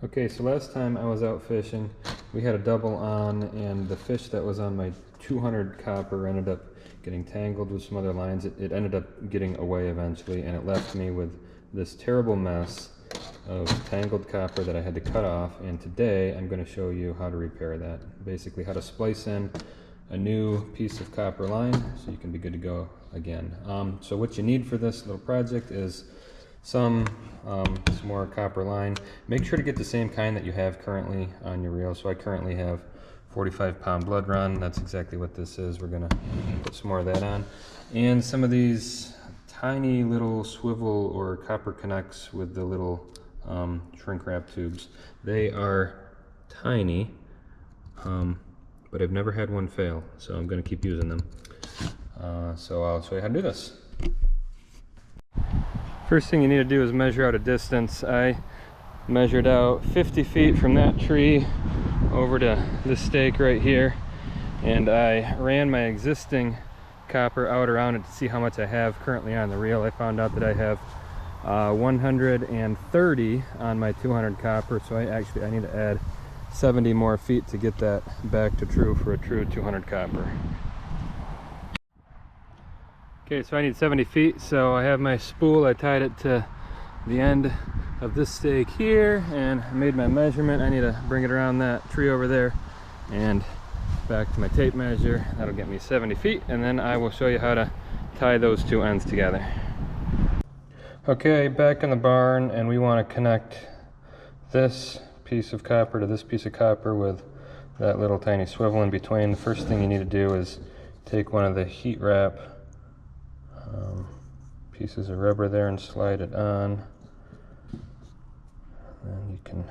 Okay, so last time I was out fishing, we had a double on, and the fish that was on my 200 copper ended up getting tangled with some other lines. It ended up getting away eventually, and it left me with this terrible mess of tangled copper that I had to cut off. And today I'm going to show you how to repair that. Basically, how to splice in a new piece of copper line so you can be good to go again. So what you need for this little project is some more copper line. Make sure to get the same kind that you have currently on your reel. So I currently have 45-pound blood run. That's exactly what this is. We're gonna put some more of that on, and some of these tiny little swivel or copper connects with the little shrink wrap tubes. They are tiny, but I've never had one fail, so I'm gonna keep using them. So I'll show you how to do this. First thing you need to do is measure out a distance. I measured out 50 feet from that tree over to this stake right here, and I ran my existing copper out around it to see how much I have currently on the reel. I found out that I have 130 on my 200 copper, so I need to add 70 more feet to get that back to true for a true 200 copper. Okay, so I need 70 feet, so I have my spool. I tied it to the end of this stake here and I made my measurement. I need to bring it around that tree over there and back to my tape measure. That'll get me 70 feet, and then I will show you how to tie those two ends together. Okay, back in the barn, and we want to connect this piece of copper to this piece of copper with that little tiny swivel in between. The first thing you need to do is take one of the heat wrap pieces of rubber there and slide it on. And you can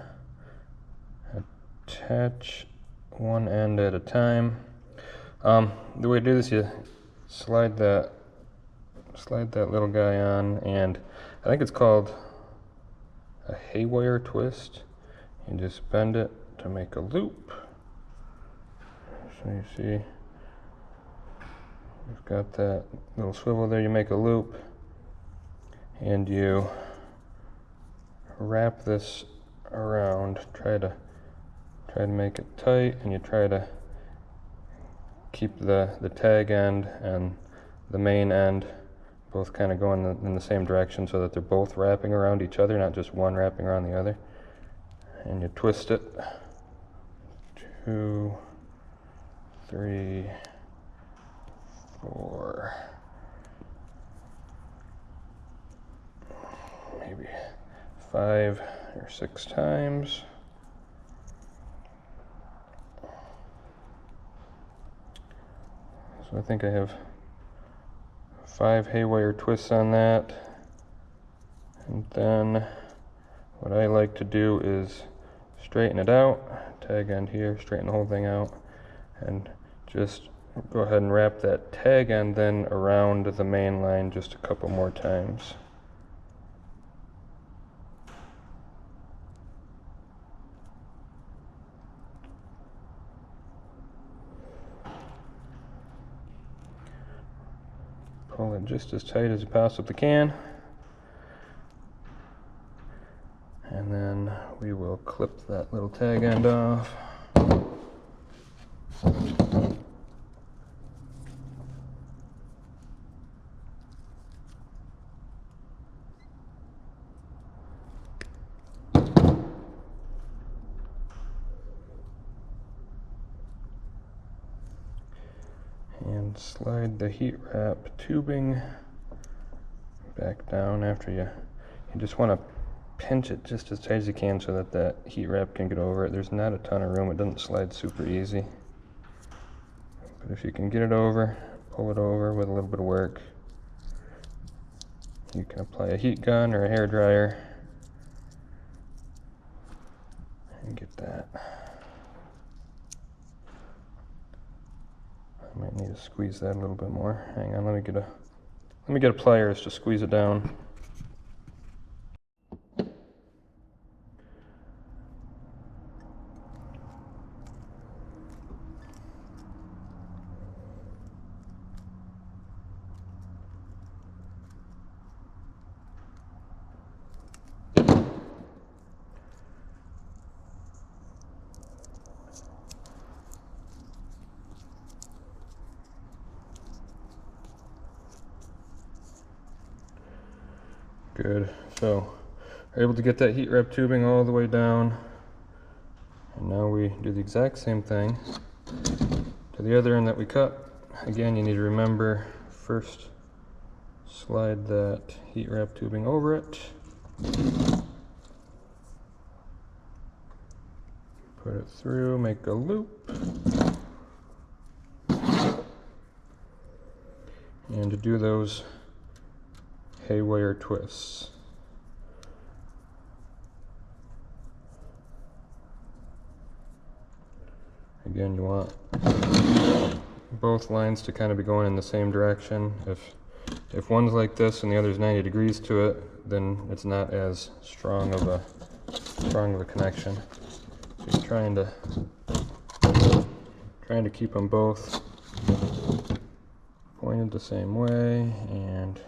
attach one end at a time. The way to do this, you slide that little guy on, and I think it's called a haywire twist. You just bend it to make a loop. So you see, you've got that little swivel there. You make a loop, and you wrap this around. Try to make it tight, and you try to keep the tag end and the main end both kind of going in the same direction, so that they're both wrapping around each other, not just one wrapping around the other. And you twist it. 2, 3, 4, maybe 5 or 6 times. So I think I have 5 haywire twists on that. And then what I like to do is straighten it out, tag end here, straighten the whole thing out, and just go ahead and wrap that tag end then around the main line just a couple more times. Pull it just as tight as you possibly can, and then we will clip that little tag end off. And slide the heat wrap tubing back down. After you just want to pinch it just as tight as you can so that that heat wrap can get over it. There's not a ton of room. It doesn't slide super easy, but if you can get it over, pull it over with a little bit of work. You can apply a heat gun or a hair dryer and get that. I might need to squeeze that a little bit more. Hang on, let me get a pliers to squeeze it down. Good. So we're able to get that heat wrap tubing all the way down. And now we do the exact same thing to the other end that we cut. Again, you need to remember, first slide that heat wrap tubing over it. Put it through, make a loop. And to do those haywire twists. Again, you want both lines to kind of be going in the same direction. If one's like this and the other's 90 degrees to it, then it's not as strong of a connection. So you're trying to keep them both pointed the same way and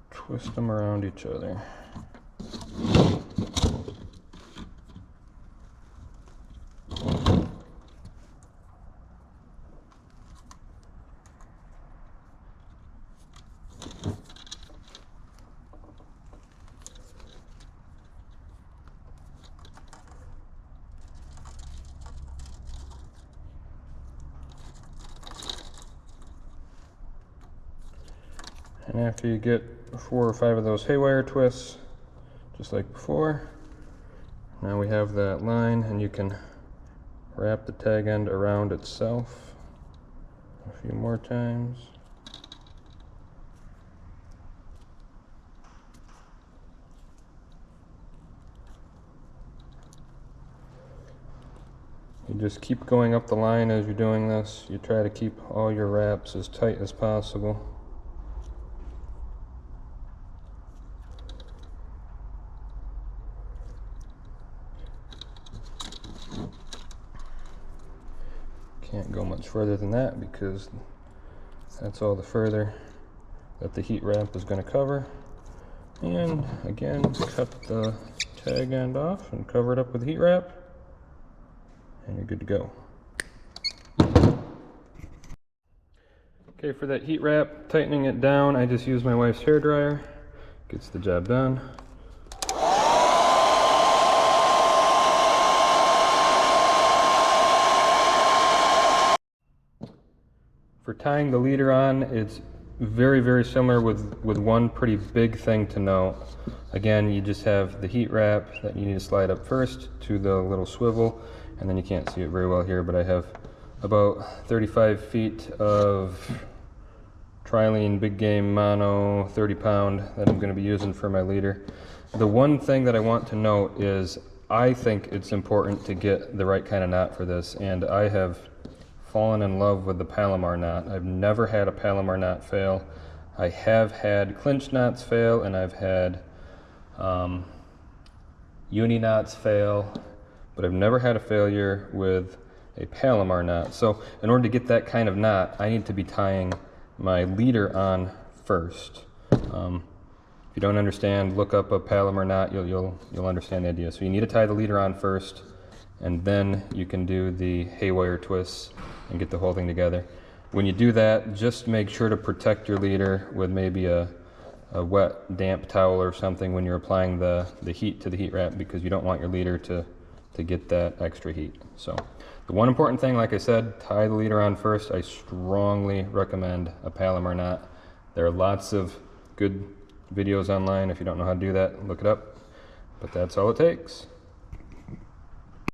twist them around each other. And after you get 4 or 5 of those haywire twists, just like before, now we have that line, and you can wrap the tag end around itself a few more times. You just keep going up the line as you're doing this. You try to keep all your wraps as tight as possible. Can't go much further than that because that's all the further that the heat wrap is going to cover. And again, cut the tag end off and cover it up with heat wrap, and you're good to go. Okay, for that heat wrap, tightening it down, I just use my wife's hair dryer. Gets the job done. For tying the leader on, it's very, very similar with one pretty big thing to note. Again, you just have the heat wrap that you need to slide up first to the little swivel, and then you can't see it very well here, but I have about 35 feet of Trilene Big Game Mono 30-pound that I'm going to be using for my leader. The one thing that I want to note is I think it's important to get the right kind of knot for this, and I have fallen in love with the Palomar knot. I've never had a Palomar knot fail. I have had clinch knots fail, and I've had uni knots fail, but I've never had a failure with a Palomar knot. So in order to get that kind of knot, I need to be tying my leader on first. If you don't understand, look up a Palomar knot, you'll understand the idea. So you need to tie the leader on first, and then you can do the haywire twists and get the whole thing together. When you do that, just make sure to protect your leader with maybe a wet, damp towel or something when you're applying the heat to the heat wrap, because you don't want your leader to get that extra heat. So the one important thing, like I said, tie the leader on first. I strongly recommend a Palomar knot. There are lots of good videos online. If you don't know how to do that, look it up. But that's all it takes.